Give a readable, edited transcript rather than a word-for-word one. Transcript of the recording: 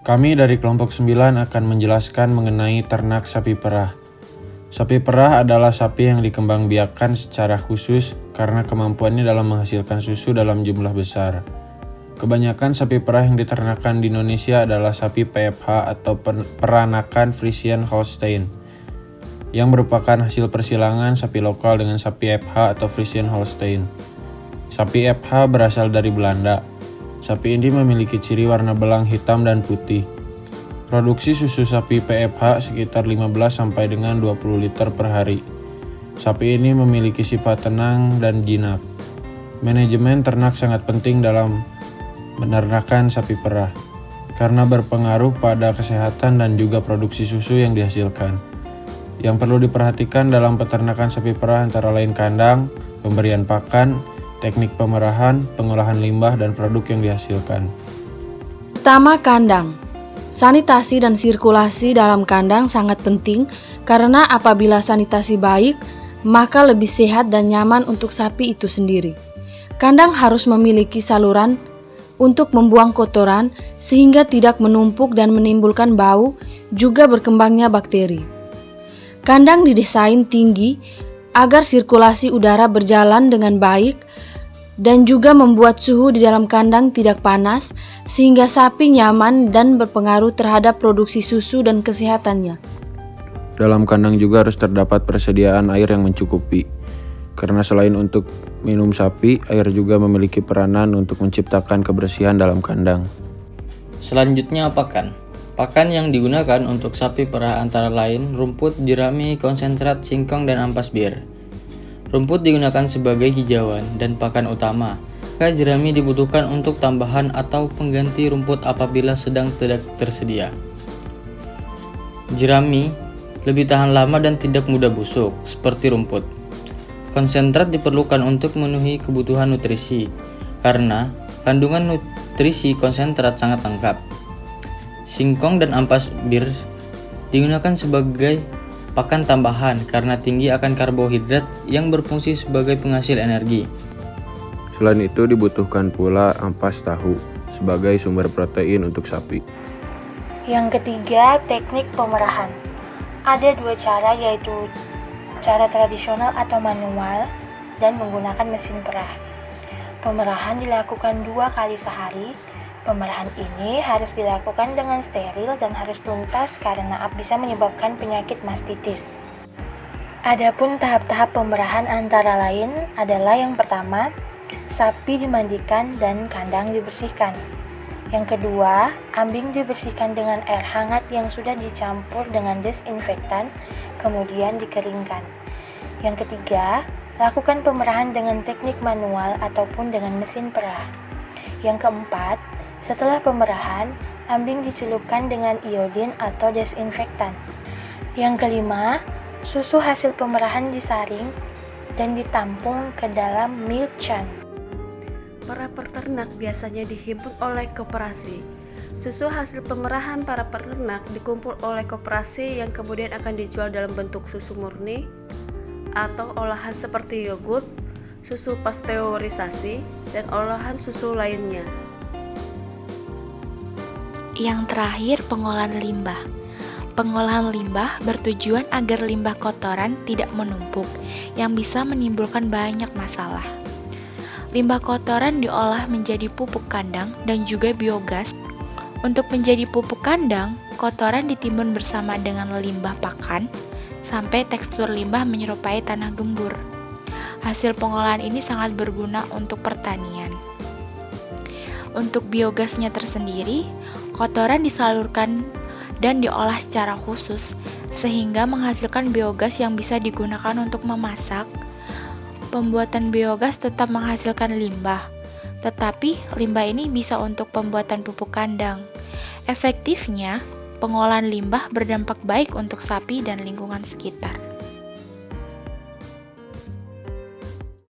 Kami dari kelompok 9 akan menjelaskan mengenai ternak sapi perah. Sapi perah adalah sapi yang dikembangbiakkan secara khusus karena kemampuannya dalam menghasilkan susu dalam jumlah besar. Kebanyakan sapi perah yang diternakan di Indonesia adalah sapi PFH atau peranakan Friesian Holstein, yang merupakan hasil persilangan sapi lokal dengan sapi FH atau Friesian Holstein. Sapi FH berasal dari Belanda. Sapi ini memiliki ciri warna belang hitam dan putih. Produksi susu sapi PFH sekitar 15 sampai dengan 20 liter per hari. Sapi ini memiliki sifat tenang dan jinak. Manajemen ternak sangat penting dalam menernakan sapi perah, karena berpengaruh pada kesehatan dan juga produksi susu yang dihasilkan. Yang perlu diperhatikan dalam peternakan sapi perah antara lain kandang, pemberian pakan, teknik pemerahan, pengolahan limbah, dan produk yang dihasilkan. Pertama, kandang. Sanitasi dan sirkulasi dalam kandang sangat penting karena apabila sanitasi baik, maka lebih sehat dan nyaman untuk sapi itu sendiri. Kandang harus memiliki saluran untuk membuang kotoran sehingga tidak menumpuk dan menimbulkan bau, juga berkembangnya bakteri. Kandang didesain tinggi agar sirkulasi udara berjalan dengan baik dan juga membuat suhu di dalam kandang tidak panas sehingga sapi nyaman dan berpengaruh terhadap produksi susu dan kesehatannya. Dalam kandang juga harus terdapat persediaan air yang mencukupi, karena selain untuk minum sapi, air juga memiliki peranan untuk menciptakan kebersihan dalam kandang. Selanjutnya, pakan. Pakan yang digunakan untuk sapi perah antara lain rumput, jerami, konsentrat, singkong, dan ampas bir. Rumput digunakan sebagai hijauan dan pakan utama. Maka jerami dibutuhkan untuk tambahan atau pengganti rumput apabila sedang tidak tersedia. Jerami lebih tahan lama dan tidak mudah busuk, seperti rumput. Konsentrat diperlukan untuk memenuhi kebutuhan nutrisi, karena kandungan nutrisi konsentrat sangat lengkap. Singkong dan ampas bir digunakan sebagai pakan tambahan karena tinggi akan karbohidrat yang berfungsi sebagai penghasil energi. Selain itu dibutuhkan pula ampas tahu sebagai sumber protein untuk sapi. Yang ketiga, teknik pemerahan. Ada dua cara, yaitu cara tradisional atau manual dan menggunakan mesin perah. Pemerahan dilakukan 2 kali sehari. Pemerahan ini harus dilakukan dengan steril dan harus tuntas karena bisa menyebabkan penyakit mastitis. Adapun tahap-tahap pemerahan antara lain adalah yang pertama, sapi dimandikan dan kandang dibersihkan. Yang kedua, ambing dibersihkan dengan air hangat yang sudah dicampur dengan desinfektan, kemudian dikeringkan. Yang ketiga, lakukan pemerahan dengan teknik manual ataupun dengan mesin perah. Yang keempat, setelah pemerahan, ambing dicelupkan dengan iodin atau desinfektan. Yang kelima, susu hasil pemerahan disaring dan ditampung ke dalam milk can. Para peternak biasanya dihimpun oleh koperasi. Susu hasil pemerahan para peternak dikumpul oleh koperasi yang kemudian akan dijual dalam bentuk susu murni atau olahan seperti yogurt, susu pasteurisasi, dan olahan susu lainnya. Yang terakhir, pengolahan limbah. Pengolahan limbah bertujuan agar limbah kotoran tidak menumpuk yang bisa menimbulkan banyak masalah. Limbah kotoran diolah menjadi pupuk kandang dan juga biogas. Untuk menjadi pupuk kandang, kotoran ditimbun bersama dengan limbah pakan sampai tekstur limbah menyerupai tanah gembur. Hasil pengolahan ini sangat berguna untuk pertanian. Untuk biogasnya tersendiri, kotoran disalurkan dan diolah secara khusus sehingga menghasilkan biogas yang bisa digunakan untuk memasak. Pembuatan biogas tetap menghasilkan limbah, tetapi limbah ini bisa untuk pembuatan pupuk kandang. Efektifnya, pengolahan limbah berdampak baik untuk sapi dan lingkungan sekitar.